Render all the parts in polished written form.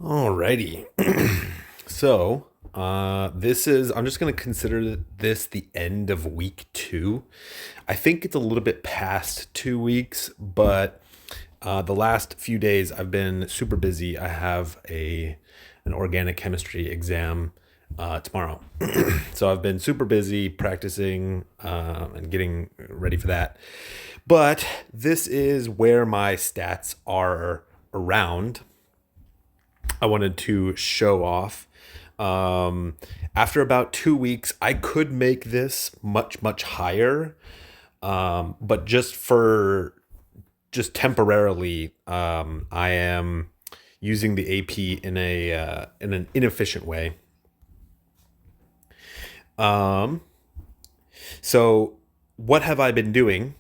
Alrighty. I'm just going to consider this the end of week 2. I think it's a little bit past 2 weeks, but the last few days I've been super busy. I have an organic chemistry exam tomorrow. So I've been super busy practicing and getting ready for that. But this is where my stats are around. I wanted to show off. Um, After about 2 weeks, I could make this much, much higher. But just temporarily, I am using the AP in an inefficient way. Um, so what have I been doing?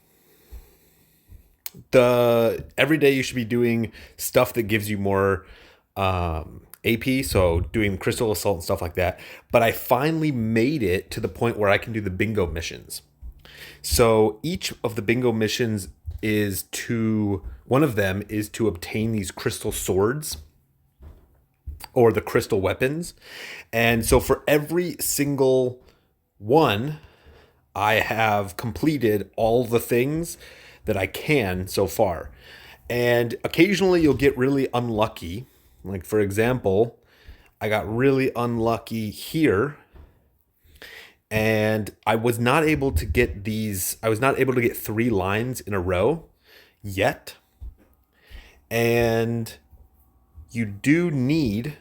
The Every day you should be doing stuff that gives you more AP, so doing crystal assault and stuff like that. But I finally made it to the point where I can do the bingo missions. So each of the bingo missions one of them is to obtain these crystal swords or the crystal weapons. And so for every single one, I have completed all the things that I can so far. And occasionally you'll get really unlucky. Like, for example, I got really unlucky here and I was not able to get 3 lines in a row yet. And you do need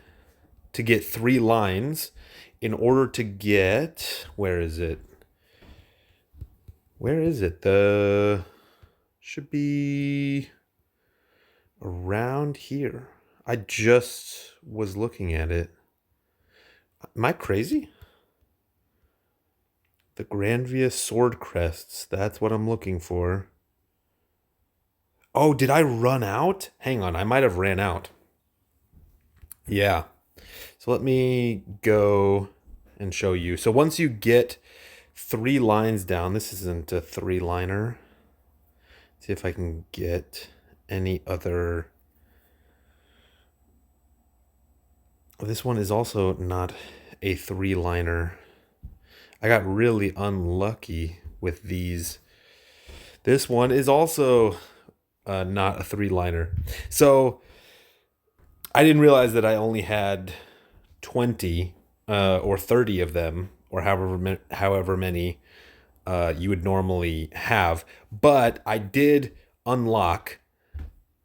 to get 3 lines in order to get, where is it? Where is it? The should be around here. I just was looking at it. Am I crazy? The Grandvia sword crests. That's what I'm looking for. Oh, did I run out? Hang on, I might have ran out. Yeah. So let me go and show you. So once you get 3 lines down, this isn't a 3-liner. See if I can get any other. This one is also not a 3-liner. I got really unlucky with these. This one is also not a 3-liner. So I didn't realize that I only had 20 or 30 of them, or however many you would normally have. But I did unlock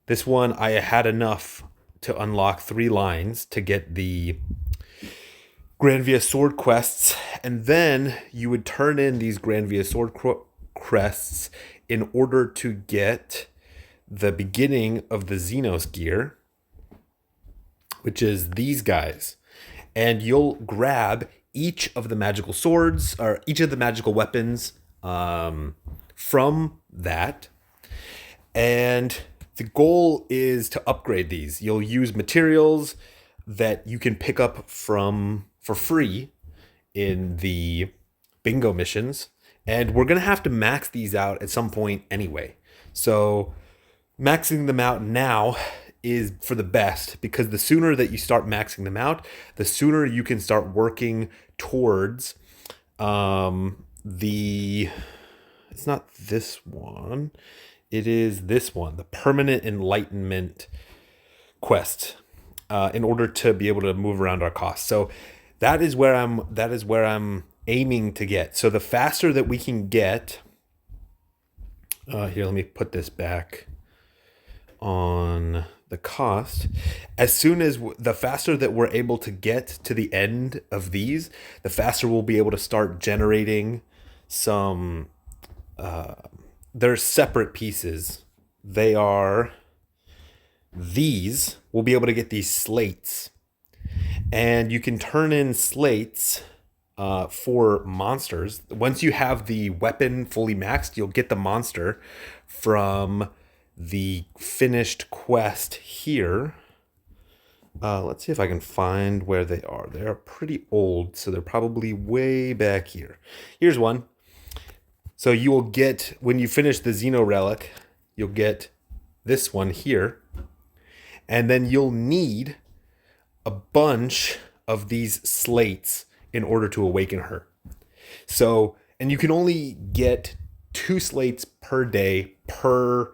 this one. I had enough to unlock 3 lines to get the Grandvia sword quests, and then you would turn in these Grandvia sword quests in order to get the beginning of the Xenos gear, which is these guys. And you'll grab each of the magical swords or each of the magical weapons from that. And the goal is to upgrade these. You'll use materials that you can pick up for free in the bingo missions. And we're going to have to max these out at some point anyway. So maxing them out now is for the best, because the sooner that you start maxing them out, the sooner you can start working towards the it's not this one, it is this one, the permanent enlightenment quest, in order to be able to move around our costs. So that is where I'm aiming to get. So the faster that we can get, here, let me put this back on the cost. The faster that we're able to get to the end of these, the faster we'll be able to start generating some. They're separate pieces. They are these. We'll be able to get these slates, and you can turn in slates for monsters. Once you have the weapon fully maxed, you'll get the monster from the finished quest here. Let's see if I can find where they are. They're pretty old, so they're probably way back here. Here's one. So you will get, when you finish the Xeno Relic, you'll get this one here. And then you'll need a bunch of these slates in order to awaken her. So, and you can only get 2 slates per day per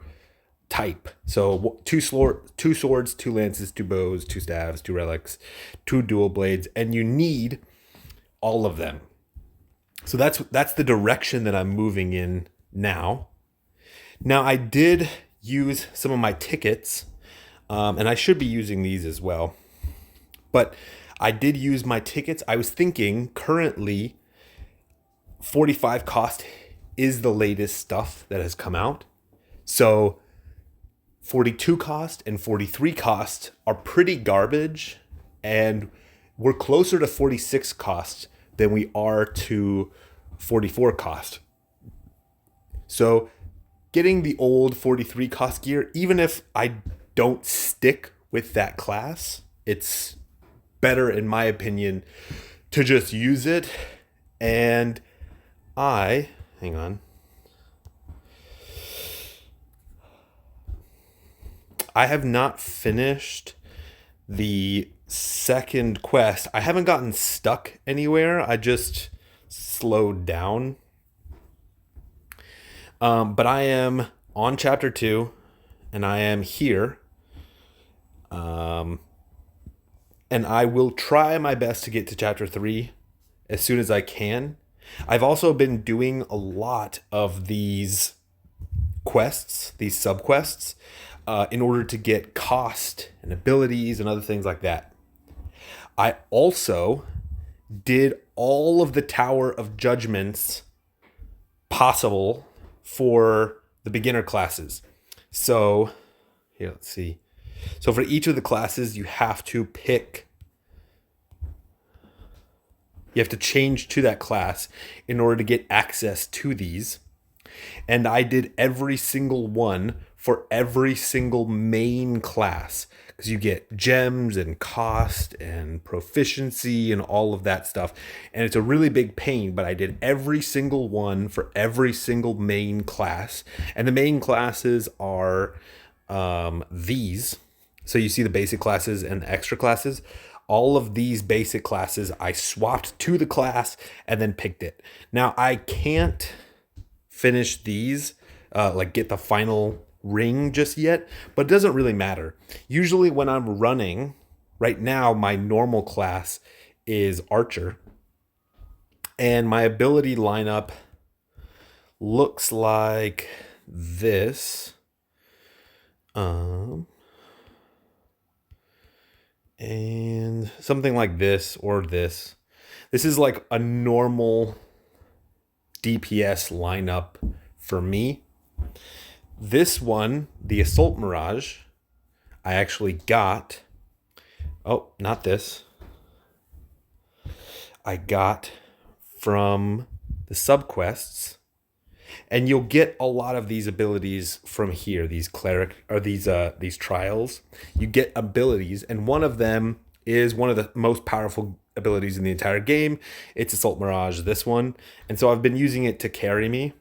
type. So two swords, 2 lances, 2 bows, 2 staves, 2 relics, 2 dual blades, and you need all of them. So that's the direction that I'm moving in now. Now I did use some of my tickets, and I should be using these as well. But I did use my tickets. I was thinking currently 45 cost is the latest stuff that has come out. So 42 cost and 43 cost are pretty garbage, and we're closer to 46 cost than we are to 44 cost. So getting the old 43 cost gear, even if I don't stick with that class, it's better in my opinion to just use it. And hang on. I have not finished the second quest. I haven't gotten stuck anywhere. I just slowed down. But I am on chapter 2, and I am here. And I will try my best to get to chapter 3 as soon as I can. I've also been doing a lot of these quests, these subquests, in order to get cost and abilities and other things like that. I also did all of the Tower of Judgments possible for the beginner classes. So, here, let's see. So for each of the classes, you have to change to that class in order to get access to these. And I did every single one for every single main class, because you get gems and cost and proficiency and all of that stuff. And it's a really big pain, but I did every single one for every single main class. And the main classes are these. So you see the basic classes and the extra classes. All of these basic classes I swapped to the class and then picked it. Now I can't finish these, get the final ring just yet, but it doesn't really matter. Usually when I'm running, right now my normal class is Archer, and my ability lineup looks like this. And something like this or this. This is like a normal DPS lineup for me. This one, the Assault Mirage, I actually got, not this. I got from the subquests, and you'll get a lot of these abilities from here, these cleric or these trials. You get abilities, and one of them is one of the most powerful abilities in the entire game. It's Assault Mirage, this one. And so I've been using it to carry me.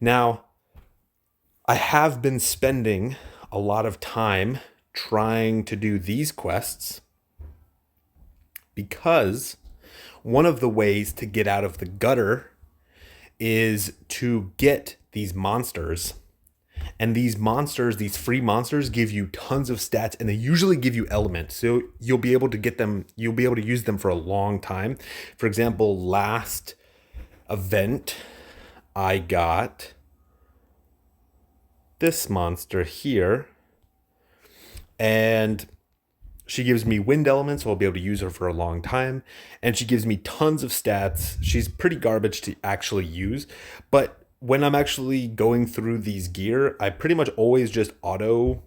Now, I have been spending a lot of time trying to do these quests, because one of the ways to get out of the gutter is to get these monsters. And these monsters, these free monsters, give you tons of stats, and they usually give you elements. So you'll be able to get them, you'll be able to use them for a long time. For example, last event, I got this monster here, and she gives me wind elements, so I'll be able to use her for a long time. And she gives me tons of stats. She's pretty garbage to actually use, but when I'm actually going through these gear, I pretty much always just auto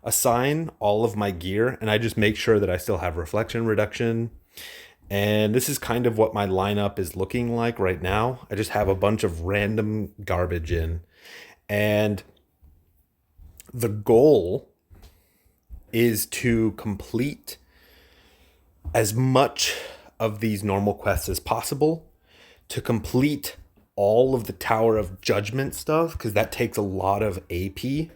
assign all of my gear, and I just make sure that I still have reflection reduction. And this is kind of what my lineup is looking like right now. I just have a bunch of random garbage in. And the goal is to complete as much of these normal quests as possible, to complete all of the Tower of Judgment stuff, because that takes a lot of AP,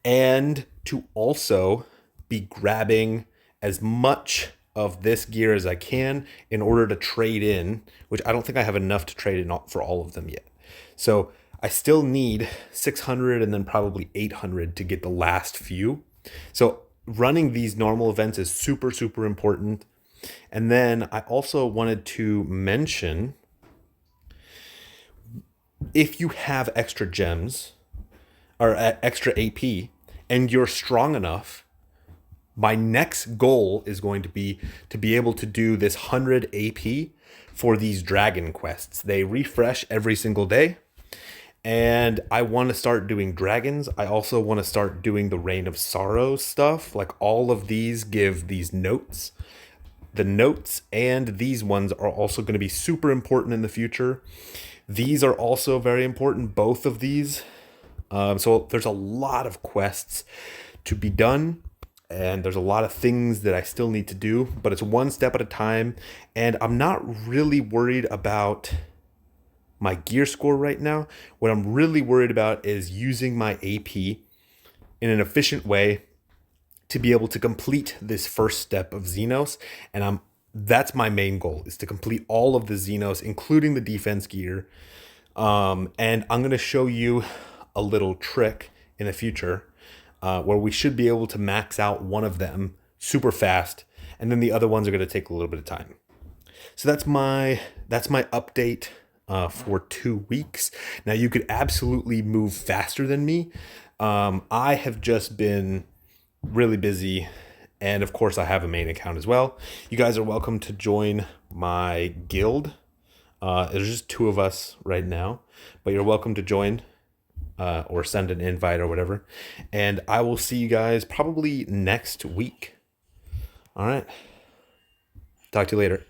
and to also be grabbing as much of this gear as I can in order to trade in, which I don't think I have enough to trade in for all of them yet. So I still need 600 and then probably 800 to get the last few. So running these normal events is super, super important. And then I also wanted to mention, if you have extra gems or extra AP and you're strong enough, my next goal is going to be able to do this 100 AP for these dragon quests. They refresh every single day. And I want to start doing dragons. I also want to start doing the Reign of Sorrow stuff. Like, all of these give these notes. The notes and these ones are also going to be super important in the future. These are also very important, both of these. So there's a lot of quests to be done. And there's a lot of things that I still need to do. But it's one step at a time. And I'm not really worried about my gear score right now. What I'm really worried about is using my AP in an efficient way to be able to complete this first step of Xenos. And that's my main goal, is to complete all of the Xenos, including the defense gear. And I'm going to show you a little trick in the future where we should be able to max out one of them super fast, and then the other ones are going to take a little bit of time. So that's my update for 2 weeks. Now, you could absolutely move faster than me. I have just been really busy, and of course I have a main account as well. You guys are welcome to join my guild. There's just 2 of us right now, but you're welcome to join or send an invite or whatever. And I will see you guys probably next week. All right. Talk to you later.